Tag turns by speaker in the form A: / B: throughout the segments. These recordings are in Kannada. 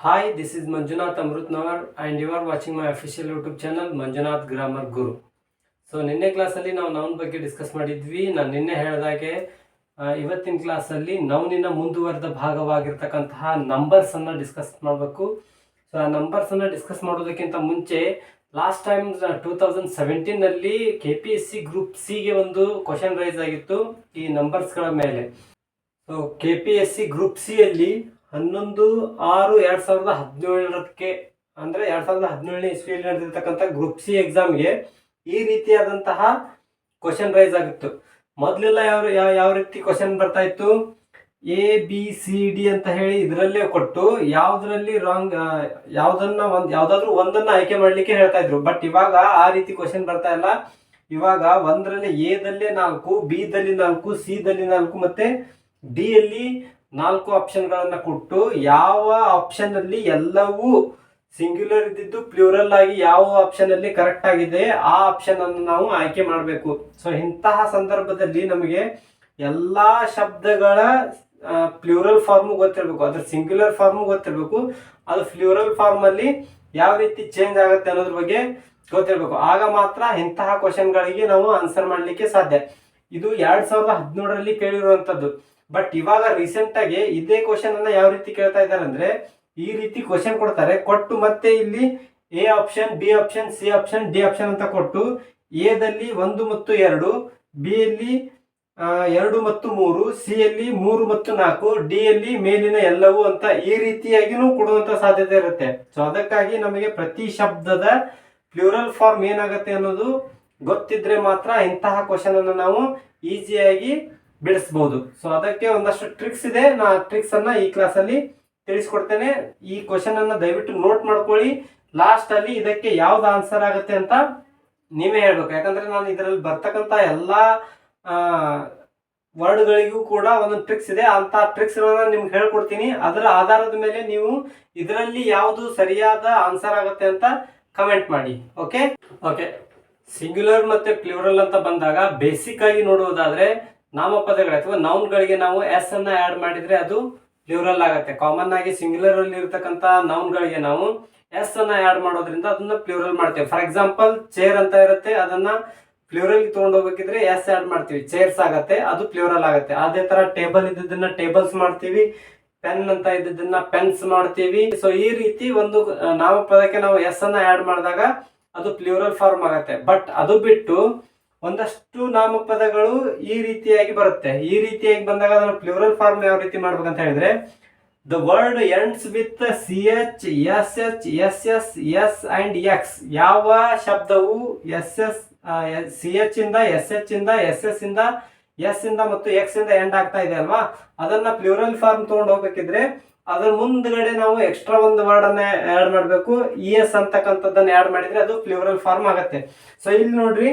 A: Hi, this is Manjunath Amrutnavar and you are watching my official YouTube channel Manjunath Grammar Guru. So ನಿನ್ನೆ ಕ್ಲಾಸಲ್ಲಿ ನಾವು ನೌನ್ ಬಗ್ಗೆ ಡಿಸ್ಕಸ್ ಮಾಡಿದ್ವಿ. ನಾನು ನಿನ್ನೆ ಹೇಳಿದಾಗೆ ಇವತ್ತಿನ ಕ್ಲಾಸಲ್ಲಿ ನೌನಿನ ಮುಂದುವರೆದ ಭಾಗವಾಗಿರ್ತಕ್ಕಂತಹ ನಂಬರ್ಸನ್ನು ಡಿಸ್ಕಸ್ ಮಾಡಬೇಕು. ಸೊ ಆ ನಂಬರ್ಸನ್ನು ಡಿಸ್ಕಸ್ ಮಾಡೋದಕ್ಕಿಂತ ಮುಂಚೆ ಲಾಸ್ಟ್ ಟೈಮ್ 2017ನಲ್ಲಿ KPSC ಗ್ರೂಪ್ ಸಿಗೆ ಒಂದು ಕ್ವಶನ್ ರೈಸ್ ಆಗಿತ್ತು ಈ ನಂಬರ್ಸ್ಗಳ ಮೇಲೆ. ಸೊ KPSC ಗ್ರೂಪ್ ಸಿಯಲ್ಲಿ 11/6/2017 ಅಂದರೆ 2017ನೇ ಇಸ್ವಿಯಲ್ಲಿ ನಡೆದಿರ್ತಕ್ಕಂಥ ಗ್ರೂಪ್ ಸಿ ಎಕ್ಸಾಮ್ಗೆ ಈ ರೀತಿಯಾದಂತಹ ಕ್ವಶನ್ ರೈಸ್ ಆಗಿತ್ತು. ಮೊದಲೆಲ್ಲ ಯಾವ ರೀತಿ ಕ್ವಶನ್ ಬರ್ತಾ ಇತ್ತು, ABCD ಅಂತ ಹೇಳಿ ಇದರಲ್ಲೇ ಕೊಟ್ಟು ಯಾವುದರಲ್ಲಿ ರಾಂಗ್ ಯಾವುದಾದ್ರೂ ಒಂದನ್ನು ಆಯ್ಕೆ ಮಾಡಲಿಕ್ಕೆ ಹೇಳ್ತಾ ಇದ್ರು. ಬಟ್ ಇವಾಗ ಆ ರೀತಿ ಕ್ವಶನ್ ಬರ್ತಾ ಇಲ್ಲ. ಇವಾಗ ಒಂದರಲ್ಲಿ ಎ ದಲ್ಲಿ 4, ಬಿ ದಲ್ಲಿ 4, ಸಿ ದಲ್ಲಿ 4 ಮತ್ತೆ ಡಿ ಯಲ್ಲಿ 4 ಆಪ್ಷನ್ಗಳನ್ನು ಕೊಟ್ಟು ಯಾವ ಆಪ್ಷನ್ ಅಲ್ಲಿ ಎಲ್ಲವೂ ಸಿಂಗ್ಯುಲರ್ ಇದ್ದಿದ್ದು ಪ್ಲೂರಲ್ ಆಗಿ ಯಾವ ಆಪ್ಷನ್ ಅಲ್ಲಿ ಕರೆಕ್ಟ್ ಆಗಿದೆ ಆ ಆಪ್ಷನ್ ಅನ್ನು ನಾವು ಆಯ್ಕೆ ಮಾಡಬೇಕು. ಸೊ ಇಂತಹ ಸಂದರ್ಭದಲ್ಲಿ ನಮಗೆ ಎಲ್ಲಾ ಶಬ್ದಗಳ ಪ್ಲೂರಲ್ ಫಾರ್ಮ್ ಗೊತ್ತಿರಬೇಕು, ಅದ್ರ ಸಿಂಗ್ಯುಲರ್ ಫಾರ್ಮ್ ಗೊತ್ತಿರಬೇಕು, ಅದು ಪ್ಲೂರಲ್ ಫಾರ್ಮ್ ಅಲ್ಲಿ ಯಾವ ರೀತಿ ಚೇಂಜ್ ಆಗುತ್ತೆ ಅನ್ನೋದ್ರ ಬಗ್ಗೆ ಗೊತ್ತಿರಬೇಕು. ಆಗ ಮಾತ್ರ ಇಂತಹ ಕ್ವಶನ್ಗಳಿಗೆ ನಾವು ಆನ್ಸರ್ ಮಾಡಲಿಕ್ಕೆ ಸಾಧ್ಯ. ಇದು 2017ರಲ್ಲಿ ಕೇಳಿರುವಂತದ್ದು. ಬಟ್ ಇವಾಗ ರೀಸೆಂಟ್ ಆಗಿ ಇದೇ ಕ್ವಶನ್ ಅನ್ನ ಯಾವ ರೀತಿ ಕೇಳ್ತಾ ಇದ್ದಾರೆ ಅಂದ್ರೆ, ಈ ರೀತಿ ಕ್ವಶನ್ ಕೊಡ್ತಾರೆ, ಕೊಟ್ಟು ಮತ್ತೆ ಇಲ್ಲಿ A option, B option, C option, D option ಅಂತ ಕೊಟ್ಟು ಎ ದಲ್ಲಿ 1 ಮತ್ತು 2, ಬಿ ಯಲ್ಲಿ 2 ಮತ್ತು 3, ಸಿ ಯಲ್ಲಿ 3 ಮತ್ತು 4, ಡಿ ಯಲ್ಲಿ ಮೇಲಿನ ಎಲ್ಲವೂ ಅಂತ ಈ ರೀತಿಯಾಗಿನೂ ಕೊಡುವಂತ ಸಾಧ್ಯತೆ ಇರುತ್ತೆ. ಸೊ ಅದಕ್ಕಾಗಿ ನಮಗೆ ಪ್ರತಿ ಶಬ್ದದ ಪ್ಲೂರಲ್ ಫಾರ್ಮ್ ಏನಾಗುತ್ತೆ ಅನ್ನೋದು ಗೊತ್ತಿದ್ರೆ ಮಾತ್ರ ಇಂತಹ ಕ್ವಶನ್ ಅನ್ನು ನಾವು ಈಸಿಯಾಗಿ ಬಿಡಿಸಬಹುದು. ಸೊ ಅದಕ್ಕೆ ಒಂದಷ್ಟು ಟ್ರಿಕ್ಸ್ ಇದೆ, ನಾ ಟ್ರಿಕ್ಸ್ ಅನ್ನ ಈ ಕ್ಲಾಸ್ ಅಲ್ಲಿ ತಿಳಿಸ್ಕೊಡ್ತೇನೆ. ಈ ಕ್ವಶನ್ ಅನ್ನ ದಯವಿಟ್ಟು ನೋಟ್ ಮಾಡ್ಕೊಳ್ಳಿ. ಲಾಸ್ಟ್ ಅಲ್ಲಿ ಇದಕ್ಕೆ ಯಾವ್ದು ಆನ್ಸರ್ ಆಗುತ್ತೆ ಅಂತ ನೀವೇ ಹೇಳ್ಬೇಕು. ಯಾಕಂದ್ರೆ ನಾನು ಇದರಲ್ಲಿ ಬರ್ತಕ್ಕಂತ ಎಲ್ಲಾ ವರ್ಡ್ಗಳಿಗೂ ಕೂಡ ಒಂದೊಂದು ಟ್ರಿಕ್ಸ್ ಇದೆ. ಅಂತ ಟ್ರಿಕ್ಸ್ ನಿಮ್ಗೆ ಹೇಳ್ಕೊಡ್ತೀನಿ. ಅದರ ಆಧಾರದ ಮೇಲೆ ನೀವು ಇದರಲ್ಲಿ ಯಾವುದು ಸರಿಯಾದ ಆನ್ಸರ್ ಆಗುತ್ತೆ ಅಂತ ಕಮೆಂಟ್ ಮಾಡಿ. ಓಕೆ, ಸಿಂಗ್ಯುಲರ್ ಮತ್ತೆ ಪ್ಲೂರಲ್ ಅಂತ ಬಂದಾಗ ಬೇಸಿಕ್ ಆಗಿ ನೋಡುವುದಾದ್ರೆ ನಾಮಪದಗಳು ಅಥವಾ ನೌನ್ಗಳಿಗೆ ನಾವು ಎಸ್ ಅನ್ನ ಆಡ್ ಮಾಡಿದ್ರೆ ಅದು ಪ್ಲೂರಲ್ ಆಗುತ್ತೆ. ಕಾಮನ್ ಆಗಿ ಸಿಂಗ್ಯುಲರ್ ಅಲ್ಲಿ ಇರತಕ್ಕಂತ ನೌನ್ಗಳಿಗೆ ನಾವು ಎಸ್ ಅನ್ನ ಆಡ್ ಮಾಡೋದ್ರಿಂದ ಅದನ್ನ ಪ್ಲೂರಲ್ ಮಾಡ್ತೇವೆ. ಫಾರ್ ಎಕ್ಸಾಂಪಲ್ ಚೇರ್ ಅಂತ ಇರುತ್ತೆ, ಅದನ್ನ ಪ್ಲೂರಲ್ ತಗೊಂಡು ಹೋಗ್ಬೇಕಿದ್ರೆ ಎಸ್ ಆಡ್ ಮಾಡ್ತೀವಿ, ಚೇರ್ಸ್ ಆಗತ್ತೆ, ಅದು ಪ್ಲೂರಲ್ ಆಗುತ್ತೆ. ಅದೇ ತರ ಟೇಬಲ್ ಇದ್ದದನ್ನ ಟೇಬಲ್ಸ್ ಮಾಡ್ತೀವಿ, ಪೆನ್ ಅಂತ ಇದ್ದದನ್ನ ಪೆನ್ಸ್ ಮಾಡ್ತೀವಿ. ಸೊ ಈ ರೀತಿ ಒಂದು ನಾಮಪದಕ್ಕೆ ನಾವು ಎಸ್ ಅನ್ನ ಆಡ್ ಮಾಡಿದಾಗ ಅದು ಪ್ಲೂರಲ್ ಫಾರ್ಮ್ ಆಗುತ್ತೆ. ಬಟ್ ಅದು ಬಿಟ್ಟು ಒಂದಷ್ಟು ನಾಮಪದಗಳು ಈ ರೀತಿಯಾಗಿ ಬರುತ್ತೆ. ಈ ರೀತಿಯಾಗಿ ಬಂದಾಗ ಅದನ್ನು ಪ್ಲೂರಲ್ ಫಾರ್ಮ್ ಯಾವ ರೀತಿ ಮಾಡ್ಬೇಕಂತ ಹೇಳಿದ್ರೆ, the word ends with CH, SH, SS, S and X. ಯಾವ ಶಬ್ದವು CH ಇಂದ, SH ಇಂದ, SS ಇಂದ, S ಇಂದ ಮತ್ತು X ಇಂದ ಎಂಡ್ ಆಗ್ತಾ ಇದೆ ಅಲ್ವಾ, ಅದನ್ನ ಪ್ಲೂರಲ್ ಫಾರ್ಮ್ ತಗೊಂಡು ಹೋಗ್ಬೇಕಿದ್ರೆ ಅದ್ರ ಮುಂದ್ಗಡೆ ನಾವು ಎಕ್ಸ್ಟ್ರಾ ಒಂದು ವರ್ಡ್ ಅನ್ನ ಆಡ್ ಮಾಡಬೇಕು. ES ಅಂತಕ್ಕಂಥದ್ದನ್ನ ಆಡ್ ಮಾಡಿದ್ರೆ ಅದು ಪ್ಲೂರಲ್ ಫಾರ್ಮ್ ಆಗುತ್ತೆ. ಸೊ ಇಲ್ಲಿ ನೋಡ್ರಿ,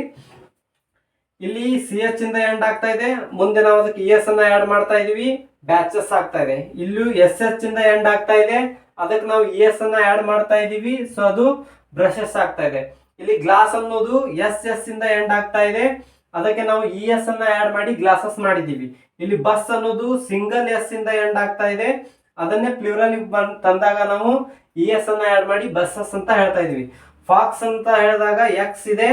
A: ಇಲ್ಲಿ CH ಇಂದ ಎಂಡ್ ಆಗ್ತಾ ಇದೆ, ಮುಂದೆ ನಾವು ಅದಕ್ಕೆ ES ಅನ್ನ ಆಡ್ ಮಾಡ್ತಾ ಇದೀವಿ, ಬ್ಯಾಚಸ್ ಆಗ್ತಾ ಇದೆ. ಇಲ್ಲೂ SH ಇಂದ ಎಂಡ್ ಆಗ್ತಾ ಇದೆ, ಅದಕ್ಕೆ ನಾವು ES ಅನ್ನ ಆಡ್ ಮಾಡ್ತಾ ಇದೀವಿ, ಸೊ ಅದು ಬ್ರಷಸ್ ಆಗ್ತಾ ಇದೆ. ಇಲ್ಲಿ ಗ್ಲಾಸ್ ಅನ್ನೋದು SS ಇಂದ ಎಂಡ್ ಆಗ್ತಾ ಇದೆ, ಅದಕ್ಕೆ ನಾವು ES ಅನ್ನ ಆಡ್ ಮಾಡಿ ಗ್ಲಾಸಸ್ ಮಾಡಿದೀವಿ. ಇಲ್ಲಿ ಬಸ್ ಅನ್ನೋದು ಸಿಂಗಲ್ S ಇಂದ ಎಂಡ್ ಆಗ್ತಾ ಇದೆ, ಅದನ್ನೇ ಪ್ಲೂರಲ್ ತಂದಾಗ ನಾವು ES ಅನ್ನ ಆಡ್ ಮಾಡಿ ಬಸ್ಸಸ್ ಅಂತ ಹೇಳ್ತಾ ಇದೀವಿ. ಫಾಕ್ಸ್ ಅಂತ ಹೇಳಿದಾಗ X ಇದೆ,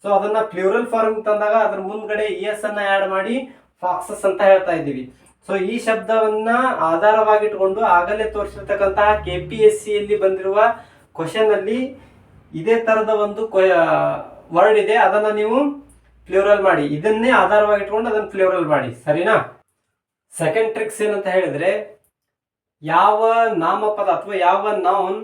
A: ಸೊ ಅದನ್ನ ಪ್ಲೂರಲ್ ಫಾರ್ಮ್ ತಂದಾಗ ಅದ್ರ ಮುಂದ್ಗಡೆ ES ಅನ್ನ ಆಡ್ ಮಾಡಿ ಫಾಕ್ಸಸ್ ಅಂತ ಹೇಳ್ತಾ ಇದ್ದೀವಿ. ಸೊ ಈ ಶಬ್ದವನ್ನ ಆಧಾರವಾಗಿಟ್ಕೊಂಡು ಆಗಲೇ ತೋರಿಸಿರ್ತಕ್ಕಂತಹ KPSC ಯಲ್ಲಿ ಬಂದಿರುವ ಕ್ವಶನ್ ಅಲ್ಲಿ ಇದೇ ತರದ ಒಂದು ವರ್ಡ್ ಇದೆ, ಅದನ್ನ ನೀವು ಪ್ಲೂರಲ್ ಮಾಡಿ, ಇದನ್ನೇ ಆಧಾರವಾಗಿಟ್ಕೊಂಡು ಅದನ್ನ ಪ್ಲೂರಲ್ ಮಾಡಿ, ಸರಿನಾ? ಸೆಕೆಂಡ್ ಟ್ರಿಕ್ಸ್ ಏನಂತ ಹೇಳಿದ್ರೆ, ಯಾವ ನಾಮಪದ ಅಥವಾ ಯಾವ ನೌನ್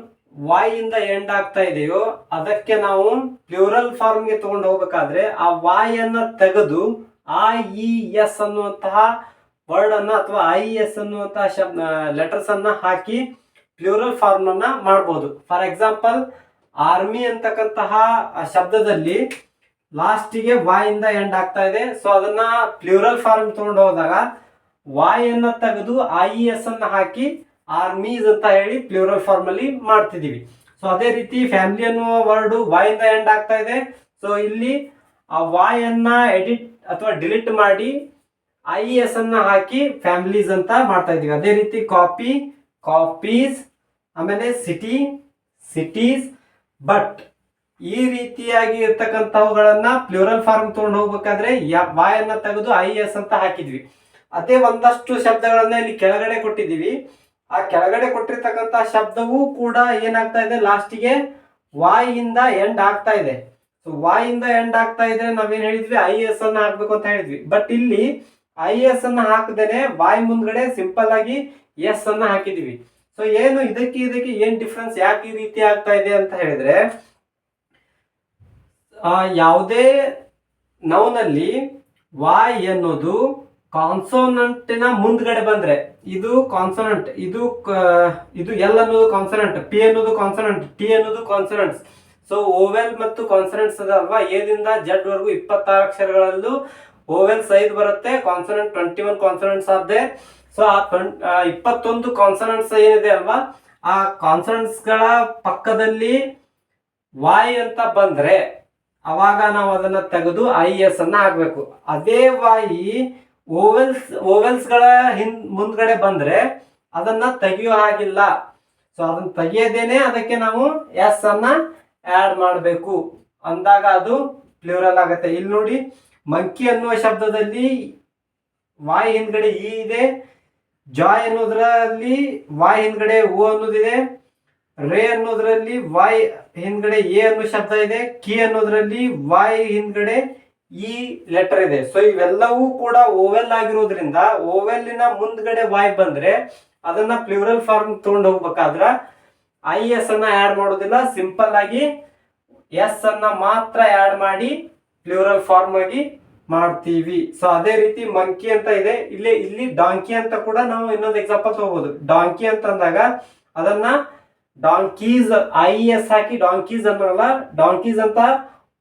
A: Y ಇಂದ ಎಂಡ್ ಆಗ್ತಾ ಇದೆಯೋ ಅದಕ್ಕೆ ನಾವು ಪ್ಲೂರಲ್ ಫಾರ್ಮ್ ಗೆ ತಗೊಂಡು ಹೋಗ್ಬೇಕಾದ್ರೆ ಆ Y ಅನ್ನ ತೆಗೆದು IES ಅನ್ನುವಂತಹ ವರ್ಡ್ ಅನ್ನ ಅಥವಾ IES ಅನ್ನುವಂತಹ ಲೆಟರ್ಸ್ ಅನ್ನ ಹಾಕಿ ಪ್ಲೂರಲ್ ಫಾರ್ಮ್ ಅನ್ನ ಮಾಡಬಹುದು. ಫಾರ್ ಎಕ್ಸಾಂಪಲ್ ಆರ್ಮಿ ಅಂತಕ್ಕಂತಹ ಶಬ್ದದಲ್ಲಿ ಲಾಸ್ಟಿಗೆ Y ಇಂದ ಎಂಡ್ ಆಗ್ತಾ ಇದೆ, ಸೊ ಅದನ್ನ ಪ್ಲೂರಲ್ ಫಾರ್ಮ್ ತಗೊಂಡು ಹೋದಾಗ Y ಅನ್ನ ತೆಗೆದು IES ಅನ್ನ ಹಾಕಿ ಆರ್ಮೀಸ್ ಅಂತ ಹೇಳಿ ಪ್ಲೂರಲ್ ಫಾರ್ಮ್ ಅಲ್ಲಿ ಮಾಡ್ತಿದೀವಿ. ಸೊ ಅದೇ ರೀತಿ ಫ್ಯಾಮಿಲಿ ಅನ್ನುವ ವರ್ಡ್ Y ಇಂದ ಎಂಡ್ ಆಗ್ತಾ ಇದೆ, ಸೊ ಇಲ್ಲಿ ಆ Y ಅನ್ನ ಎಡಿಟ್ ಅಥವಾ ಡಿಲೀಟ್ ಮಾಡಿ IES ಅನ್ನ ಹಾಕಿ ಫ್ಯಾಮಿಲೀಸ್ ಅಂತ ಮಾಡ್ತಾ ಇದೀವಿ. ಅದೇ ರೀತಿ ಕಾಪಿ, ಕಾಪೀಸ್, ಆಮೇಲೆ ಸಿಟಿ, ಸಿಟೀಸ್, ಬಟ್ ಈ ರೀತಿಯಾಗಿ ಇರ್ತಕ್ಕಂಥವುಗಳನ್ನ ಪ್ಲೂರಲ್ ಫಾರ್ಮ್ ತಗೊಂಡು ಹೋಗ್ಬೇಕಾದ್ರೆ ವಾಯ್ ಅನ್ನ ತೆಗೆದು IS ಅಂತ ಹಾಕಿದ್ವಿ. ಅದೇ ಒಂದಷ್ಟು ಶಬ್ದಗಳನ್ನ ಇಲ್ಲಿ ಕೆಳಗಡೆ ಕೊಟ್ಟಿದ್ದೀವಿ. ಆ ಕೆಳಗಡೆ ಕೊಟ್ಟಿರ್ತಕ್ಕಂಥ ಶಬ್ದವೂ ಕೂಡ ಏನಾಗ್ತಾ ಇದೆ, ಲಾಸ್ಟಿಗೆ ವಾಯ್ ಇಂದ ಎಂಡ್ ಆಗ್ತಾ ಇದೆ. ಸೊ ವಾಯ್ ಇಂದ ಎಂಡ್ ಆಗ್ತಾ ಇದ್ರೆ ನಾವೇನ್ ಹೇಳಿದ್ವಿ, IS ಅನ್ನ ಹಾಕ್ಬೇಕು ಅಂತ ಹೇಳಿದ್ವಿ. ಬಟ್ ಇಲ್ಲಿ IS ಅನ್ನ ಹಾಕದೇನೆ ವಾಯ್ ಮುಂದ್ಗಡೆ ಸಿಂಪಲ್ ಆಗಿ ಎಸ್ ಅನ್ನ ಹಾಕಿದೀವಿ. ಸೊ ಏನು ಇದಕ್ಕೆ ಏನ್ ಡಿಫ್ರೆನ್ಸ್, ಯಾಕೆ ಈ ರೀತಿ ಆಗ್ತಾ ಇದೆ ಅಂತ ಹೇಳಿದ್ರೆ, ಯಾವುದೇ ನೌನಲ್ಲಿ ವಾಯ್ ಅನ್ನೋದು ಕಾನ್ಸೋನೆಂಟಿನ ಮುಂದ್ಗಡೆ ಬಂದ್ರೆ, ಇದು ಕಾನ್ಸೋನೆಂಟ್, ಇದು ಎಲ್ ಅನ್ನೋದು ಕಾನ್ಸೋನೆಂಟ್, ಪಿ ಅನ್ನೋದು ಕಾನ್ಸೋನೆಂಟ್, ಟಿ ಅನ್ನೋದು ಕಾನ್ಸೋನೆಂಟ್ಸ್. ಸೊ ಓವೆಲ್ ಮತ್ತು ಕಾನ್ಸೋನೆಂಟ್ಸ್ ಅದಲ್ವಾ, ಎದಿಂದ ಜೆಡ್ ವರೆಗೂ 26 ಅಕ್ಷರಗಳಲ್ಲೂ ಓವೆಲ್ಸ್ 5 ಬರುತ್ತೆ, ಕಾನ್ಸೋನೆಂಟ್ 21 ಕಾನ್ಸೋನೆಂಟ್ಸ್ ಆದ್ರೆ. ಸೊ ಆ 21 ಕಾನ್ಸೋನೆಂಟ್ಸ್ ಏನಿದೆ ಅಲ್ವಾ, ಆ ಕಾನ್ಸೋನೆಂಟ್ಸ್ ಗಳ ಪಕ್ಕದಲ್ಲಿ ವಾಯ್ ಅಂತ ಬಂದ್ರೆ ಅವಾಗ ನಾವು ಅದನ್ನ ತೆಗೆದು IS ಅನ್ನ ಹಾಕ್ಬೇಕು. ಅದೇ ವಾಯಿ ಓವೆಲ್ಸ್ ಗಳ ಮುಂದ್ಗಡೆ ಬಂದ್ರೆ ಅದನ್ನ ತೆಗಿಯೋ ಹಾಗಿಲ್ಲ. ಸೊ ಅದನ್ನ ತೆಗಿಯೋದೇನೆ ಅದಕ್ಕೆ ನಾವು ಎಸ್ ಅನ್ನ ಆಡ್ ಮಾಡಬೇಕು, ಅಂದಾಗ ಅದು ಪ್ಲೂರಲ್ ಆಗುತ್ತೆ. ಇಲ್ಲಿ ನೋಡಿ, ಮಂಕಿ ಅನ್ನುವ ಶಬ್ದದಲ್ಲಿ ವಾಯ್ ಹಿಂದ್ಗಡೆ ಇ ಇದೆ, ಜಾಯ್ ಅನ್ನೋದ್ರಲ್ಲಿ ವಾಯ್ ಹಿಂದ್ಗಡೆ ಓ ಅನ್ನೋದಿದೆ, ರೇ ಅನ್ನೋದ್ರಲ್ಲಿ ವಾಯ್ ಹಿಂದ್ಗಡೆ ಎ ಅನ್ನೋ ಶಬ್ದ ಇದೆ, ಕಿ ಅನ್ನೋದ್ರಲ್ಲಿ ವಾಯ್ ಹಿಂದ್ಗಡೆ ಈ ಲೆಟರ್ ಇದೆ. ಸೊ ಇವೆಲ್ಲವೂ ಕೂಡ ಓವೆಲ್ ಆಗಿರೋದ್ರಿಂದ ಓವೆಲ್ಲಿನ ಮುಂದ್ಗಡೆ ವಾಯ್ ಬಂದ್ರೆ ಅದನ್ನ ಪ್ಲೂರಲ್ ಫಾರ್ಮ್ ತಗೊಂಡು ಹೋಗ್ಬೇಕಾದ್ರ IS ಅನ್ನ ಆಡ್ ಮಾಡೋದಿಲ್ಲ, ಸಿಂಪಲ್ ಆಗಿ ಎಸ್ ಅನ್ನ ಮಾತ್ರ ಆಡ್ ಮಾಡಿ ಪ್ಲೂರಲ್ ಫಾರ್ಮ್ ಆಗಿ ಮಾಡ್ತೀವಿ. ಸೊ ಅದೇ ರೀತಿ ಮಂಕಿ ಅಂತ ಇದೆ, ಇಲ್ಲಿ ಡಾಂಕಿ ಅಂತ ಕೂಡ ನಾವು ಇನ್ನೊಂದು ಎಕ್ಸಾಂಪಲ್ ತಗೋಬಹುದು. ಡಾಂಕಿ ಅಂತ ಅಂದಾಗ ಅದನ್ನ ಡಾಂಕೀಸ್ IS ಹಾಕಿ ಡಾಂಕೀಸ್ ಅನ್ನೋಲ್ಲ, ಡಾಂಕೀಸ್ ಅಂತ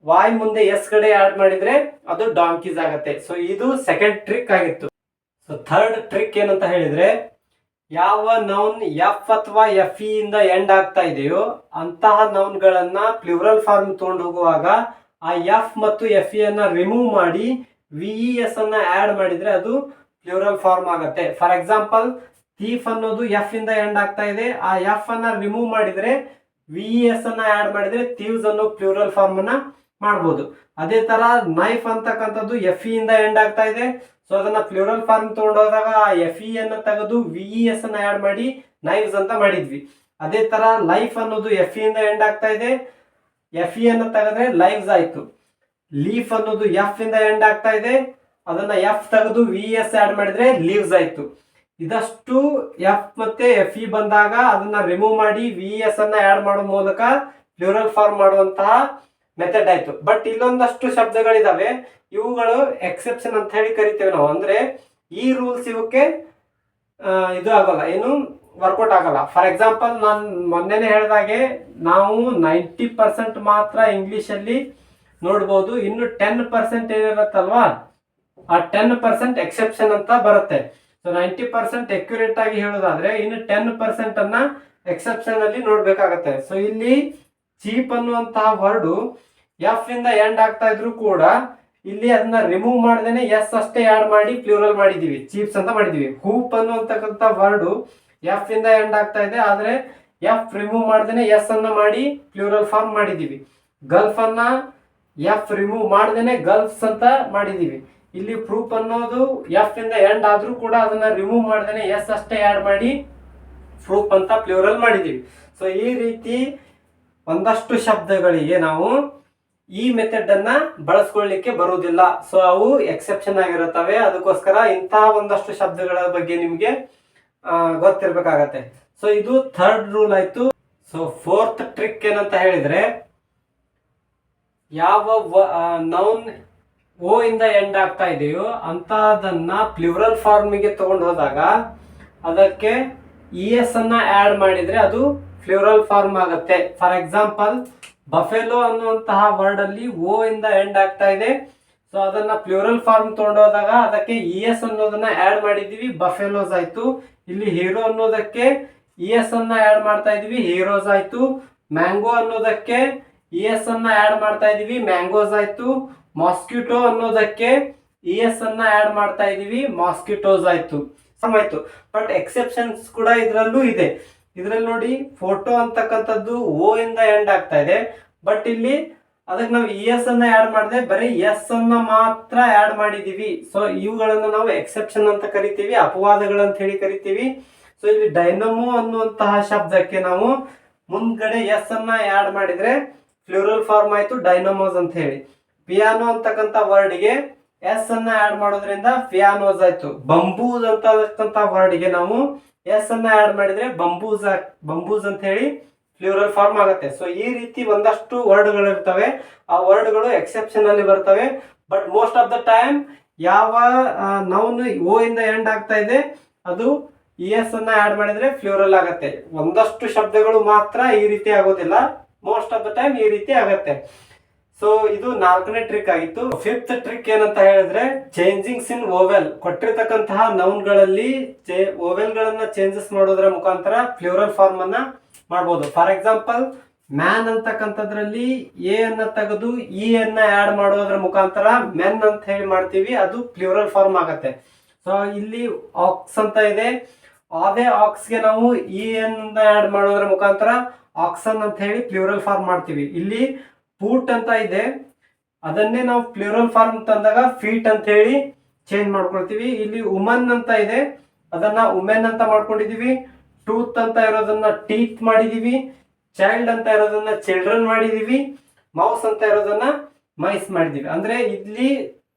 A: ವಾಯ್ ಮುಂದೆ ಎಸ್ ಕಡೆ ಆಡ್ ಮಾಡಿದ್ರೆ ಅದು ಡಾಂಕೀಸ್ ಆಗತ್ತೆ. ಸೊ ಇದು ಸೆಕೆಂಡ್ ಟ್ರಿಕ್ ಆಗಿತ್ತು. ಸೊ ಥರ್ಡ್ ಟ್ರಿಕ್ ಏನಂತ ಹೇಳಿದ್ರೆ, ಯಾವ ನೌನ್ ಎಫ್ ಅಥವಾ FE ಇಂದ ಎಂಡ್ ಆಗ್ತಾ ಇದೆಯೋ ಅಂತಹ ನೌನ್ ಗಳನ್ನ ಪ್ಲೂರಲ್ ಫಾರ್ಮ್ ತಗೊಂಡು ಹೋಗುವಾಗ ಆ ಎಫ್ ಮತ್ತು FE ಅನ್ನ ರಿಮೂವ್ ಮಾಡಿ VES ಅನ್ನ ಆಡ್ ಮಾಡಿದ್ರೆ ಅದು ಪ್ಲೂರಲ್ ಫಾರ್ಮ್ ಆಗುತ್ತೆ. ಫಾರ್ ಎಕ್ಸಾಂಪಲ್, ಥೀಫ್ ಅನ್ನೋದು ಎಫ್ ಇಂದ ಎಂಡ್ ಆಗ್ತಾ ಇದೆ, ಆ ಎಫ್ ಅನ್ನ ರಿಮೂವ್ ಮಾಡಿದ್ರೆ VES ಅನ್ನ ಆಡ್ ಮಾಡಿದ್ರೆ ಥೀವ್ಸ್ ಅನ್ನೋ ಪ್ಲೂರಲ್ ಫಾರ್ಮ್ ಅನ್ನ ಮಾಡಬಹುದು. ಅದೇ ತರ ನೈಫ್ ಅಂತಕ್ಕಂಥದ್ದು FE ಇಂದ ಎಂಡ್ ಆಗ್ತಾ ಇದೆ, ಸೊ ಅದನ್ನ ಪ್ಲೂರಲ್ ಫಾರ್ಮ್ ತಗೊಂಡೋದಾಗ ಆ FE ಅನ್ನ ತೆಗೆದು VES ಅನ್ನ ಆಡ್ ಮಾಡಿ ನೈವ್ಸ್ ಅಂತ ಮಾಡಿದ್ವಿ. ಅದೇ ತರ ಲೈಫ್ ಅನ್ನೋದು FE ಇಂದ ಎಂಡ್ ಆಗ್ತಾ ಇದೆ, FE ಅನ್ನ ತೆಗೆದ್ರೆ ಲೈವ್ಸ್ ಆಯ್ತು. ಲೀಫ್ ಅನ್ನೋದು ಎಫ್ ಇಂದ ಎಂಡ್ ಆಗ್ತಾ ಇದೆ, ಅದನ್ನ ಎಫ್ ತೆಗೆದು VES ಆಡ್ ಮಾಡಿದ್ರೆ ಲೀವ್ಸ್ ಆಯ್ತು. ಇದಷ್ಟು ಎಫ್ ಮತ್ತೆ FE ಬಂದಾಗ ಅದನ್ನ ರಿಮೂವ್ ಮಾಡಿ VES ಅನ್ನ ಆಡ್ ಮಾಡೋ ಮೂಲಕ ಪ್ಲೂರಲ್ ಫಾರ್ಮ್ ಮಾಡುವಂತಹ ಮೆಥಡ್ ಆಯ್ತು. ಬಟ್ ಇಲ್ಲೊಂದಷ್ಟು ಶಬ್ದಗಳಿದಾವೆ, ಇವುಗಳು ಎಕ್ಸೆಪ್ಷನ್ ಅಂತ ಹೇಳಿ ಕರಿತೇವೆ ನಾವು. ಅಂದ್ರೆ ಈ ರೂಲ್ಸ್ ಇವಕ್ಕೆ ಇದು ಆಗಲ್ಲ, ಏನು ವರ್ಕೌಟ್ ಆಗಲ್ಲ. ಫಾರ್ ಎಕ್ಸಾಂಪಲ್, ನಾನು ಮೊನ್ನೆನೆ ಹೇಳಿದಾಗೆ ನಾವು 90% ಮಾತ್ರ ಇಂಗ್ಲಿಷ್ ಅಲ್ಲಿ ನೋಡ್ಬೋದು, ಇನ್ನು 10% ಏನಿರತ್ತಲ್ವಾ ಆ 10% ಎಕ್ಸೆಪ್ಷನ್ ಅಂತ ಬರುತ್ತೆ. ಸೊ 90% ಅಕ್ಯುರೇಟ್ ಆಗಿ ಹೇಳೋದಾದ್ರೆ ಇನ್ನು 10% ಅನ್ನ ಎಕ್ಸೆಪ್ಷನ್ ಅಲ್ಲಿ ನೋಡ್ಬೇಕಾಗತ್ತೆ. ಸೊ ಇಲ್ಲಿ ಚೀಪ್ ಅನ್ನುವಂತಹ ವರ್ಡು ಎಫ್ ಇಂದ ಎಂಡ್ ಆಗ್ತಾ ಇದ್ರು ಕೂಡ ಇಲ್ಲಿ ಅದನ್ನ ರಿಮೂವ್ ಮಾಡ್ದೇನೆ ಎಸ್ ಅಷ್ಟೇ ಆಡ್ ಮಾಡಿ ಪ್ಲೂರಲ್ ಮಾಡಿದೀವಿ, ಚೀಪ್ಸ್ ಅಂತ ಮಾಡಿದೀವಿ. ಹೂಪ್ ಅನ್ನುವಂತಕ್ಕಂಥ ವರ್ಡು ಎಫ್ ಇಂದ ಎಂಡ್ ಆಗ್ತಾ ಇದೆ, ಆದ್ರೆ ಎಫ್ ರಿಮೂವ್ ಮಾಡ್ದೇನೆ ಎಸ್ ಅನ್ನ ಮಾಡಿ ಪ್ಲೂರಲ್ ಫಾರ್ಮ್ ಮಾಡಿದೀವಿ. ಗಲ್ಫ್ ಅನ್ನ ಎಫ್ ರಿಮೂವ್ ಮಾಡ್ದೇನೆ ಗಲ್ಫ್ಸ್ ಅಂತ ಮಾಡಿದೀವಿ. ಇಲ್ಲಿ ಪ್ರೂಫ್ ಅನ್ನೋದು ಎಫ್ ಇಂದ ಎಂಡ್ ಆದ್ರೂ ಕೂಡ ಅದನ್ನ ರಿಮೂವ್ ಮಾಡ್ದೇನೆ ಎಸ್ ಅಷ್ಟೇ ಆಡ್ ಮಾಡಿ ಪ್ರೂಫ್ ಅಂತ ಪ್ಲೂರಲ್ ಮಾಡಿದೀವಿ. ಸೊ ಈ ರೀತಿ ಒಂದಷ್ಟು ಶಬ್ದಗಳಿಗೆ ನಾವು ಈ ಮೆಥಡ್ ಅನ್ನ ಬಳಸ್ಕೊಳ್ಳಿಕ್ಕೆ ಬರುವುದಿಲ್ಲ. ಸೊ ಅವು ಎಕ್ಸೆಪ್ಷನ್ ಆಗಿರುತ್ತವೆ. ಅದಕ್ಕೋಸ್ಕರ ಇಂತಹ ಒಂದಷ್ಟು ಶಬ್ದಗಳ ಬಗ್ಗೆ ನಿಮ್ಗೆ ಗೊತ್ತಿರ್ಬೇಕಾಗತ್ತೆ. ಸೊ ಇದು ಥರ್ಡ್ ರೂಲ್ ಆಯ್ತು. ಸೊ ಫೋರ್ತ್ ಟ್ರಿಕ್ ಏನಂತ ಹೇಳಿದ್ರೆ, ಯಾವ ನೌನ್ ಓ ಇಂದ ಎಂಡ್ ಆಗ್ತಾ ಇದೆಯೋ ಅಂತದನ್ನ ಪ್ಲೂರಲ್ ಫಾರ್ಮಿಗೆ ತಗೊಂಡು ಹೋದಾಗ ಅದಕ್ಕೆ ES ಅನ್ನ ಆಡ್ ಮಾಡಿದ್ರೆ ಅದು ಪ್ಲೂರಲ್ ಫಾರ್ಮ್ ಆಗುತ್ತೆ. ಫಾರ್ ಎಕ್ಸಾಂಪಲ್, ಬಫೆಲೋ ಅನ್ನುವಂತಹ ವರ್ಡ್ ಅಲ್ಲಿ ಓ ಇಂದ ಎಂಡ್ ಆಗ್ತಾ ಇದೆ, ಸೊ ಅದನ್ನ ಪ್ಲೂರಲ್ ಫಾರ್ಮ್ ತಗೊಂಡೋದಾಗ ಅದಕ್ಕೆ ES ಅನ್ನೋದನ್ನ ಆಡ್ ಮಾಡಿದೀವಿ, ಬಫೆಲೋಸ್ ಆಯ್ತು. ಇಲ್ಲಿ ಹೀರೋ ಅನ್ನೋದಕ್ಕೆ ES ಅನ್ನ ಆಡ್ ಮಾಡ್ತಾ ಇದೀವಿ, ಹೀರೋಸ್ ಆಯ್ತು. ಮ್ಯಾಂಗೋ ಅನ್ನೋದಕ್ಕೆ ES ಅನ್ನ ಆಡ್ ಮಾಡ್ತಾ ಇದೀವಿ, ಮ್ಯಾಂಗೋಸ್ ಆಯ್ತು. ಮಾಸ್ಕಿಟೋ ಅನ್ನೋದಕ್ಕೆ ES ಅನ್ನ ಆಡ್ ಮಾಡ್ತಾ ಇದೀವಿ, ಮಾಸ್ಕಿಟೋಸ್ ಆಯ್ತು. ಬಟ್ ಎಕ್ಸೆಪ್ಷನ್ಸ್ ಕೂಡ ಇದರಲ್ಲೂ ಇದೆ. ಇದರಲ್ಲಿ ನೋಡಿ ಫೋಟೋ ಅಂತಕ್ಕಂಥದ್ದು ಓ ಇಂದ ಎಂಡ್ ಆಗ್ತಾ ಇದೆ, ಬಟ್ ಇಲ್ಲಿ ಅದಕ್ಕೆ ನಾವು ಇ ಎಸ್ ಅನ್ನ ಆಡ್ ಮಾಡಿದೆ, ಬರೀ ಎಸ್ ಅನ್ನ ಮಾತ್ರ ಆಡ್ ಮಾಡಿದೀವಿ. ಸೊ ಇವುಗಳನ್ನ ನಾವು ಎಕ್ಸೆಪ್ಷನ್ ಅಂತ ಕರಿತೀವಿ, ಅಪವಾದಗಳಂತ ಹೇಳಿ ಕರಿತೀವಿ. ಸೊ ಇಲ್ಲಿ ಡೈನಮೋ ಅನ್ನುವಂತಹ ಶಬ್ದಕ್ಕೆ ನಾವು ಮುಂದ್ಗಡೆ ಎಸ್ ಅನ್ನ ಆಡ್ ಮಾಡಿದ್ರೆ ಪ್ಲೂರಲ್ ಫಾರ್ಮ್ ಆಯ್ತು ಡೈನಮೋಸ್ ಅಂತ ಹೇಳಿ. ಪಿಯಾನೋ ಅಂತಕ್ಕಂಥ ವರ್ಡ್ಗೆ ಎಸ್ ಅನ್ನ ಆಡ್ ಮಾಡೋದ್ರಿಂದ ಪಿಯಾನೋಸ್ ಆಯ್ತು. ಬಂಬೂಸ್ ಅಂತಕ್ಕಂಥ ವರ್ಡ್ಗೆ ನಾವು ಎಸ್ ಅನ್ನ ಆಡ್ ಮಾಡಿದ್ರೆ ಬಂಬೂಸ್ ಅಂತ ಹೇಳಿ ಪ್ಲೂರಲ್ ಫಾರ್ಮ್ ಆಗುತ್ತೆ. ಸೊ ಈ ರೀತಿ ಒಂದಷ್ಟು ವರ್ಡ್ಗಳು ಇರ್ತವೆ, ಆ ವರ್ಡ್ಗಳು ಎಕ್ಸೆಪ್ಷನ್ ಅಲ್ಲಿ ಬರ್ತವೆ. But most of the time ಯಾವ ನೌನ್ ಓ ಇಂದ ಎಂಡ್ ಆಗ್ತಾ ಇದೆ ಅದು ಇ ಎಸ್ ಅನ್ನ ಆಡ್ ಮಾಡಿದ್ರೆ ಪ್ಲೂರಲ್ ಆಗುತ್ತೆ. ಒಂದಷ್ಟು ಶಬ್ದಗಳು ಮಾತ್ರ ಈ ರೀತಿ ಆಗೋದಿಲ್ಲ, ಮೋಸ್ಟ್ ಆಫ್ ದ ಟೈಮ್ ಈ ರೀತಿ ಆಗತ್ತೆ. ಸೊ ಇದು 4ನೇ ಟ್ರಿಕ್ ಆಗಿತ್ತು. 5th ಟ್ರಿಕ್ ಏನಂತ ಹೇಳಿದ್ರೆ ಚೇಂಜಿಂಗ್ಸ್ ಇನ್ ಓವೆಲ್. ಕೊಟ್ಟಿರ್ತಕ್ಕಂತಹ ನೌನ್ಗಳಲ್ಲಿ ಓವೆಲ್ ಗಳನ್ನ ಚೇಂಜಸ್ ಮಾಡೋದ್ರ ಮುಖಾಂತರ ಪ್ಲೂರಲ್ ಫಾರ್ಮ್ ಅನ್ನ ಮಾಡಬಹುದು. ಫಾರ್ ಎಕ್ಸಾಂಪಲ್ ಮ್ಯಾನ್ ಅಂತಕ್ಕಂಥದ್ರಲ್ಲಿ ಎ ಅನ್ನ ತೆಗೆದು ಇ ಅನ್ನ ಆಡ್ ಮಾಡೋದ್ರ ಮುಖಾಂತರ ಮೆನ್ ಅಂತ ಹೇಳಿ ಮಾಡ್ತೀವಿ, ಅದು ಪ್ಲೂರಲ್ ಫಾರ್ಮ್ ಆಗತ್ತೆ. ಸೊ ಇಲ್ಲಿ ಆಕ್ಸ್ ಅಂತ ಇದೆ, ಅದೇ ಆಕ್ಸ್ಗೆ ನಾವು ಇ ಅನ್ನ ಆಡ್ ಮಾಡೋದ್ರ ಮುಖಾಂತರ ಆಕ್ಸನ್ ಅಂತ ಹೇಳಿ ಪ್ಲೂರಲ್ ಫಾರ್ಮ್ ಮಾಡ್ತೀವಿ. ಇಲ್ಲಿ ಫೂಟ್ ಅಂತ ಇದೆ, ಅದನ್ನೇ ನಾವು ಪ್ಲೂರಲ್ ಫಾರ್ಮ್ ತಂದಾಗ ಫೀಟ್ ಅಂತ ಹೇಳಿ ಚೇಂಜ್ ಮಾಡ್ಕೊಳ್ತೀವಿ. ಇಲ್ಲಿ ವುಮನ್ ಅಂತ ಇದೆ, ಅದನ್ನ ವುಮೆನ್ ಅಂತ ಮಾಡ್ಕೊಂಡಿದೀವಿ. ಟೂತ್ ಅಂತ ಇರೋದನ್ನ ಟೀತ್ ಮಾಡಿದೀವಿ. ಚೈಲ್ಡ್ ಅಂತ ಇರೋದನ್ನ ಚಿಲ್ಡ್ರನ್ ಮಾಡಿದೀವಿ. ಮೌಸ್ ಅಂತ ಇರೋದನ್ನ ಮೈಸ್ ಮಾಡಿದೀವಿ. ಅಂದ್ರೆ ಇಲ್ಲಿ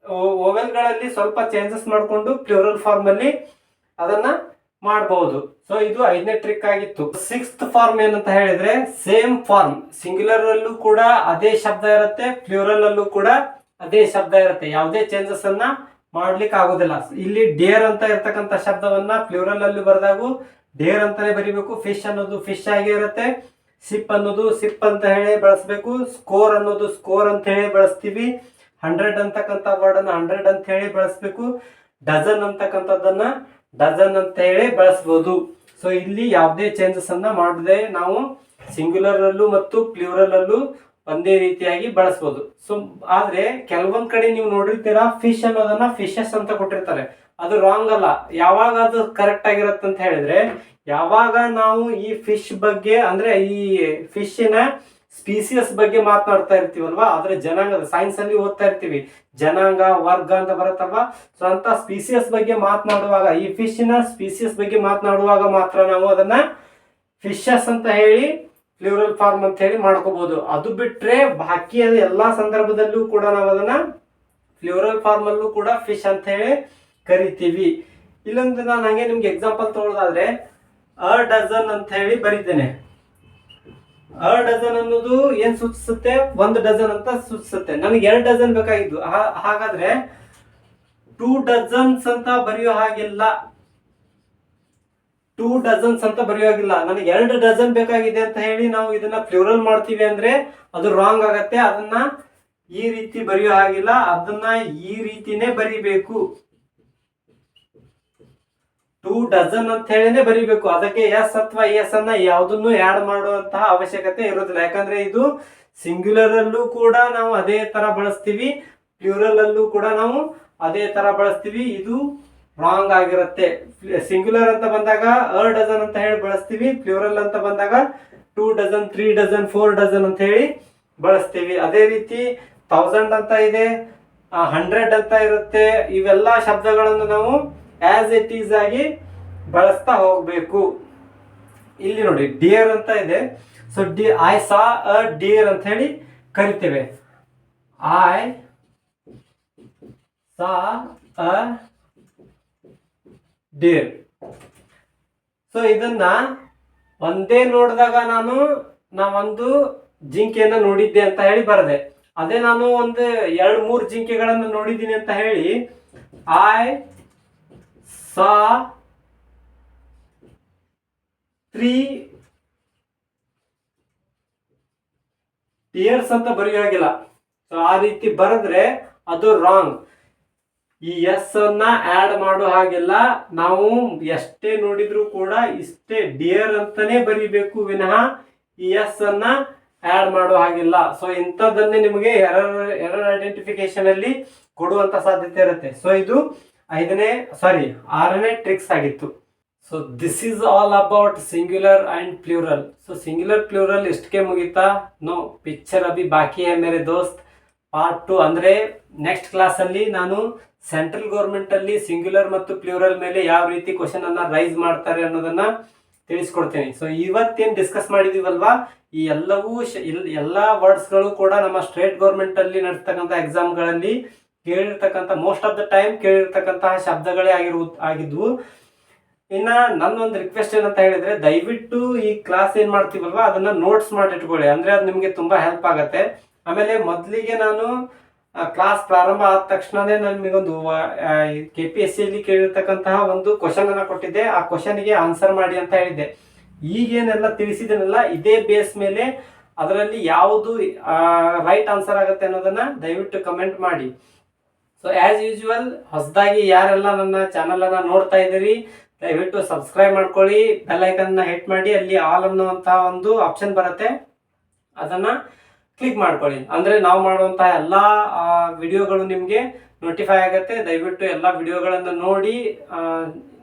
A: ಓವೆಲ್ಗಳಲ್ಲಿ ಸ್ವಲ್ಪ ಚೇಂಜಸ್ ಮಾಡಿಕೊಂಡು ಪ್ಲೂರಲ್ ಫಾರ್ಮ್ ಅಲ್ಲಿ ಅದನ್ನ ಮಾಡಬಹುದು. ಸೊ ಇದು 5ನೇ ಟ್ರಿಕ್ ಆಗಿತ್ತು. 6th ಫಾರ್ಮ್ ಏನಂತ ಹೇಳಿದ್ರೆ ಸೇಮ್ ಫಾರ್ಮ್, ಸಿಂಗ್ಯುಲರ್ ಅಲ್ಲೂ ಕೂಡ ಅದೇ ಶಬ್ದ ಇರುತ್ತೆ, ಪ್ಲೂರಲ್ ಅಲ್ಲೂ ಕೂಡ ಅದೇ ಶಬ್ದ ಇರುತ್ತೆ, ಯಾವುದೇ ಚೇಂಜಸ್ ಅನ್ನ ಮಾಡ್ಲಿಕ್ಕೆ ಆಗೋದಿಲ್ಲ. ಇಲ್ಲಿ ಡೇರ್ ಅಂತ ಇರ್ತಕ್ಕಂಥ ಶಬ್ದವನ್ನ ಪ್ಲೂರಲ್ ಅಲ್ಲಿ ಬರೆದಾಗೂ ಡೇರ್ ಅಂತಾನೆ ಬರಿಬೇಕು. ಫಿಶ್ ಅನ್ನೋದು ಫಿಶ್ ಆಗಿ ಇರುತ್ತೆ, ಸಿಪ್ ಅನ್ನೋದು ಸಿಪ್ ಅಂತ ಹೇಳಿ ಬಳಸಬೇಕು, ಸ್ಕೋರ್ ಅನ್ನೋದು ಸ್ಕೋರ್ ಅಂತ ಹೇಳಿ ಬಳಸ್ತೀವಿ, 100 ಅಂತಕ್ಕಂಥ ವರ್ಡ್ ಅನ್ನ 100 ಅಂತ ಹೇಳಿ ಬಳಸಬೇಕು, ಡಜನ್ ಅಂತಕ್ಕಂಥದ್ದನ್ನ ಡಜನ್ ಅಂತ ಹೇಳಿ ಬಳಸಬಹುದು. ಸೊ ಇಲ್ಲಿ ಯಾವುದೇ ಚೇಂಜಸ್ ಅನ್ನ ಮಾಡದೆ ನಾವು ಸಿಂಗ್ಯುಲರ್ ಅಲ್ಲೂ ಮತ್ತು ಪ್ಲೂರಲ್ ಅಲ್ಲೂ ಒಂದೇ ರೀತಿಯಾಗಿ ಬಳಸಬಹುದು. ಸೊ ಆದ್ರೆ ಕೆಲವೊಂದ್ ಕಡೆ ನೀವು ನೋಡಿರ್ತೀರಾ ಫಿಶ್ ಅನ್ನೋದನ್ನ ಫಿಶಸ್ ಅಂತ ಕೊಟ್ಟಿರ್ತಾರೆ, ಅದು ರಾಂಗ್ ಅಲ್ಲ. ಯಾವಾಗ ಅದು ಕರೆಕ್ಟ್ ಆಗಿರತ್ತೆ ಅಂತ ಹೇಳಿದ್ರೆ ಯಾವಾಗ ನಾವು ಈ ಫಿಶ್ ಬಗ್ಗೆ ಅಂದ್ರೆ ಈ ಫಿಶ್ನ ಸ್ಪೀಸಿಯಸ್ ಬಗ್ಗೆ ಮಾತನಾಡ್ತಾ ಇರ್ತೀವಲ್ವಾ, ಆದ್ರೆ ಜನಾಂಗದ ಸೈನ್ಸ್ ಅಲ್ಲಿ ಓದ್ತಾ ಇರ್ತೀವಿ, ಜನಾಂಗ ವರ್ಗ ಅಂತ ಬರುತ್ತಲ್ವಾ. ಸೊ ಅಂತ ಸ್ಪೀಸಿಯಸ್ ಬಗ್ಗೆ ಮಾತನಾಡುವಾಗ, ಈ ಫಿಶ್ನ ಸ್ಪೀಸಿಯಸ್ ಬಗ್ಗೆ ಮಾತನಾಡುವಾಗ ಮಾತ್ರ ನಾವು ಅದನ್ನ ಫಿಶಸ್ ಅಂತ ಹೇಳಿ ಪ್ಲೂರಲ್ ಫಾರ್ಮ್ ಅಂತ ಹೇಳಿ ಮಾಡ್ಕೋಬಹುದು. ಅದು ಬಿಟ್ರೆ ಬಾಕಿ ಎಲ್ಲಾ ಸಂದರ್ಭದಲ್ಲೂ ಕೂಡ ನಾವು ಅದನ್ನ ಪ್ಲೂರಲ್ ಫಾರ್ಮ್ ಅಲ್ಲೂ ಕೂಡ ಫಿಶ್ ಅಂತ ಹೇಳಿ ಕರಿತೀವಿ. ಇಲ್ಲೊಂದು ನಾನು ಹಂಗೆ ನಿಮ್ಗೆ ಎಕ್ಸಾಂಪಲ್ ತಗೊಳ್ಳೋದಾದ್ರೆ ಅ ಡಜನ್ ಅಂತ ಹೇಳಿ ಬರೀತೇನೆ. ಅ ಡಜನ್ ಅನ್ನೋದು ಏನ್ ಸೂಚಿಸುತ್ತೆ, 1 ಡಜನ್ ಅಂತ ಸೂಚಿಸುತ್ತೆ. ನನಗೆ 2 ಡಜನ್ ಬೇಕಾಗಿದ್ದು, ಹಾಗಾದ್ರೆ 2 ಡಜನ್ಸ್ ಅಂತ ಬರೆಯೋ ಹಾಗಿಲ್ಲ, 2 ಡಜನ್ಸ್ ಅಂತ ಬರೆಯೋ ಹಾಗಿಲ್ಲ. ನನಗೆ 2 ಡಜನ್ ಬೇಕಾಗಿದೆ ಅಂತ ಹೇಳಿ ನಾವು ಇದನ್ನ ಪ್ಲೂರಲ್ ಮಾಡ್ತೀವಿ ಅಂದ್ರೆ ಅದು ರಾಂಗ್ ಆಗತ್ತೆ. ಅದನ್ನ ಈ ರೀತಿ ಬರೆಯೋ ಹಾಗಿಲ್ಲ, ಅದನ್ನ ಈ ರೀತಿನೇ ಬರಿಬೇಕು. 2 ಡಜನ್ ಅಂತ ಹೇಳಿನೇ ಬರಿಬೇಕು. ಅದಕ್ಕೆ ಎಸ್ ಅಥವಾ ಎಸ್ ಅನ್ನ ಯಾವುದನ್ನು ಆಡ್ ಮಾಡುವಂತಹ ಅವಶ್ಯಕತೆ ಇರೋದಿಲ್ಲ. ಯಾಕಂದ್ರೆ ಇದು ಸಿಂಗ್ಯುಲರ್ ಅಲ್ಲೂ ಕೂಡ ನಾವು ಅದೇ ತರ ಬಳಸ್ತೀವಿ, ಪ್ಲೂರಲ್ ಅಲ್ಲೂ ಕೂಡ ನಾವು ಅದೇ ತರ ಬಳಸ್ತೀವಿ. ಇದು ರಾಂಗ್ ಆಗಿರುತ್ತೆ. ಸಿಂಗ್ಯುಲರ್ ಅಂತ ಬಂದಾಗ ಅ ಡಜನ್ ಅಂತ ಹೇಳಿ ಬಳಸ್ತೀವಿ, ಪ್ಲೂರಲ್ ಅಂತ ಬಂದಾಗ 2 ಡಜನ್ 3 ಡಜನ್ 4 ಡಜನ್ ಅಂತ ಹೇಳಿ ಬಳಸ್ತೀವಿ. ಅದೇ ರೀತಿ 1000 ಅಂತ ಇದೆ, 100 ಅಂತ ಇರುತ್ತೆ. ಇವೆಲ್ಲ ಶಬ್ದಗಳನ್ನು ನಾವು ಆಸ್ ಇಟ್ ಈಸ್ ಆಗಿ ಬಳಸ್ತಾ ಹೋಗ್ಬೇಕು. ಇಲ್ಲಿ ನೋಡಿ ಡಿಯರ್ ಅಂತ ಇದೆ. So I saw a dear ಅಂತ ಹೇಳಿ ಕರಿತೇವೆ. I saw a dear. So ಇದನ್ನ ಒಂದೇ ನೋಡಿದಾಗ ನಾವೊಂದು ಜಿಂಕೆಯನ್ನ ನೋಡಿದ್ದೆ ಅಂತ ಹೇಳಿ ಬರದೆ. ಅದೇ ನಾನು ಒಂದು 2-3 ಜಿಂಕೆಗಳನ್ನು ನೋಡಿದ್ದೀನಿ ಅಂತ ಹೇಳಿ ಐ ಸಾ 3 ಟಿಯರ್ಸ್ ಅಂತ ಬರೆಯೋಗಿಲ್ಲ. ಸೊ ಆ ರೀತಿ ಬರೆದ್ರೆ ಅದು ರಾಂಗ್. ಈ ಎಸ್ ಅನ್ನ ಆಡ್ ಮಾಡೋ ಹಾಗಿಲ್ಲ. ನಾವು ಎಷ್ಟೇ ನೋಡಿದ್ರು ಕೂಡ ಇಷ್ಟೇ ಡಿಯರ್ ಅಂತಾನೆ ಬರಿಬೇಕು ವಿನಃ ಈ ಎಸ್ ಅನ್ನ ಆಡ್ ಮಾಡೋ ಹಾಗಿಲ್ಲ. ಸೊ ಇಂಥದ್ದನ್ನೇ ನಿಮಗೆ ಎರರ್ ಐಡೆಂಟಿಫಿಕೇಶನ್ ಅಲ್ಲಿ ಕೊಡುವಂತ ಸಾಧ್ಯತೆ ಇರುತ್ತೆ. ಸೊ ಇದು 6ನೇ ಟ್ರಿಕ್ಸ್ ಆಗಿತ್ತು. So this is all about singular and plural. So singular plural ಇಷ್ಟಕ್ಕೆ ಮುಗೀತಾ? ನೋ, ಪಿಕ್ಚರ್ ಅಭಿ ಬಾಕಿ ಹೈ ಮೇರೆ ದೋಸ್ತ್. ಪಾರ್ಟ್ 2 ಅಂದರೆ ನೆಕ್ಸ್ಟ್ ಕ್ಲಾಸಲ್ಲಿ ನಾನು ಸೆಂಟ್ರಲ್ ಗೌರ್ಮೆಂಟಲ್ಲಿ ಸಿಂಗ್ಯುಲರ್ ಮತ್ತು ಪ್ಲೂರಲ್ ಮೇಲೆ ಯಾವ ರೀತಿ ಕ್ವಶನ್ ಅನ್ನ ರೈಸ್ ಮಾಡ್ತಾರೆ ಅನ್ನೋದನ್ನ ತಿಳಿಸ್ಕೊಡ್ತೀನಿ. ಸೊ ಇವತ್ತೇನು ಡಿಸ್ಕಸ್ ಮಾಡಿದೀವಲ್ವಾ, ಈ ಎಲ್ಲವೂ ಎಲ್ಲ ವರ್ಡ್ಸ್ಗಳು ಕೂಡ ನಮ್ಮ ಸ್ಟೇಟ್ ಗೌರ್ಮೆಂಟ್ ಅಲ್ಲಿ ನಡೆಸ್ತಕ್ಕಂಥ ಎಕ್ಸಾಮ್ಗಳಲ್ಲಿ ಕೇಳಿರ್ತಕ್ಕಂಥ ಮೋಸ್ಟ್ ಆಫ್ ದ ಟೈಮ್ ಕೇಳಿರ್ತಕ್ಕಂತಹ ಶಬ್ದಗಳೇ ಆಗಿದ್ವು. ಇನ್ನ ನನ್ನ ಒಂದು ರಿಕ್ವೆಸ್ಟ್ ಏನಂತ ಹೇಳಿದ್ರೆ, ದಯವಿಟ್ಟು ಈ ಕ್ಲಾಸ್ ಏನ್ ಮಾಡ್ತೀವಲ್ವಾ ಅದನ್ನ ನೋಟ್ಸ್ ಮಾಡಿ ಇಟ್ಕೊಳ್ಳಿ, ಅಂದ್ರೆ ಅದು ನಿಮ್ಗೆ ತುಂಬಾ ಹೆಲ್ಪ್ ಆಗತ್ತೆ. ಆಮೇಲೆ ಮೊದಲಿಗೆ ನಾನು ಕ್ಲಾಸ್ ಪ್ರಾರಂಭ ಆದ ತಕ್ಷಣನೇ ನಿಮಗೊಂದು KPSC ಅಲ್ಲಿ ಕೇಳಿರ್ತಕ್ಕಂತಹ ಒಂದು ಕ್ವಶನ್ ಅನ್ನ ಕೊಟ್ಟಿದ್ದೆ. ಆ ಕ್ವಶನ್ಗೆ ಆನ್ಸರ್ ಮಾಡಿ ಅಂತ ಹೇಳಿದ್ದೆ. ಈಗೇನೆಲ್ಲ ತಿಳಿಸಿದನಲ್ಲ, ಇದೇ ಬೇಸ್ ಮೇಲೆ ಅದರಲ್ಲಿ ಯಾವುದು ರೈಟ್ ಆನ್ಸರ್ ಆಗುತ್ತೆ ಅನ್ನೋದನ್ನ ದಯವಿಟ್ಟು ಕಮೆಂಟ್ ಮಾಡಿ. ಸೊ ಆಸ್ ಯೂಶುವಲ್ ಹೊಸದಾಗಿ ಯಾರೆಲ್ಲ ನನ್ನ ಚಾನಲ್ ಅನ್ನ ನೋಡ್ತಾ ಇದ್ದೀರಿ, ದಯವಿಟ್ಟು ಸಬ್ಸ್ಕ್ರೈಬ್ ಮಾಡ್ಕೊಳ್ಳಿ, ಬೆಲ್ ಐಕನ್ ಹಿಟ್ ಮಾಡಿ, ಅಲ್ಲಿ ಆಲ್ ಅನ್ನುವಂತಹ ಒಂದು ಆಪ್ಷನ್ ಬರುತ್ತೆ, ಅದನ್ನ ಕ್ಲಿಕ್ ಮಾಡ್ಕೊಳ್ಳಿ. ಅಂದ್ರೆ ನಾವು ಮಾಡುವಂತಹ ಎಲ್ಲಾ ವಿಡಿಯೋಗಳು ನಿಮ್ಗೆ ನೋಟಿಫೈ ಆಗುತ್ತೆ. ದಯವಿಟ್ಟು ಎಲ್ಲಾ ವಿಡಿಯೋಗಳನ್ನ ನೋಡಿ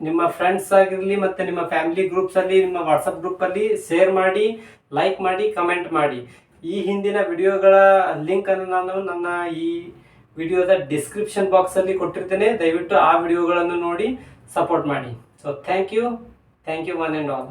A: ನಿಮ್ಮ ಫ್ರೆಂಡ್ಸ್ ಆಗಿರ್ಲಿ ಮತ್ತೆ ನಿಮ್ಮ ಫ್ಯಾಮಿಲಿ ಗ್ರೂಪ್ಸ್ ಅಲ್ಲಿ, ನಿಮ್ಮ ವಾಟ್ಸಪ್ ಗ್ರೂಪ್ ಅಲ್ಲಿ ಶೇರ್ ಮಾಡಿ, ಲೈಕ್ ಮಾಡಿ, ಕಮೆಂಟ್ ಮಾಡಿ. ಈ ಹಿಂದಿನ ವಿಡಿಯೋಗಳ ಲಿಂಕ್ ಅನ್ನು ನಾನು ನನ್ನ ಈ ವಿಡಿಯೋದ ಡಿಸ್ಕ್ರಿಪ್ಷನ್ ಬಾಕ್ಸ್ ಅಲ್ಲಿ ಕೊಟ್ಟಿರ್ತೇನೆ. ದಯವಿಟ್ಟು ಆ ವಿಡಿಯೋಗಳನ್ನು ನೋಡಿ ಸಪೋರ್ಟ್ ಮಾಡಿ. So thank you one and all.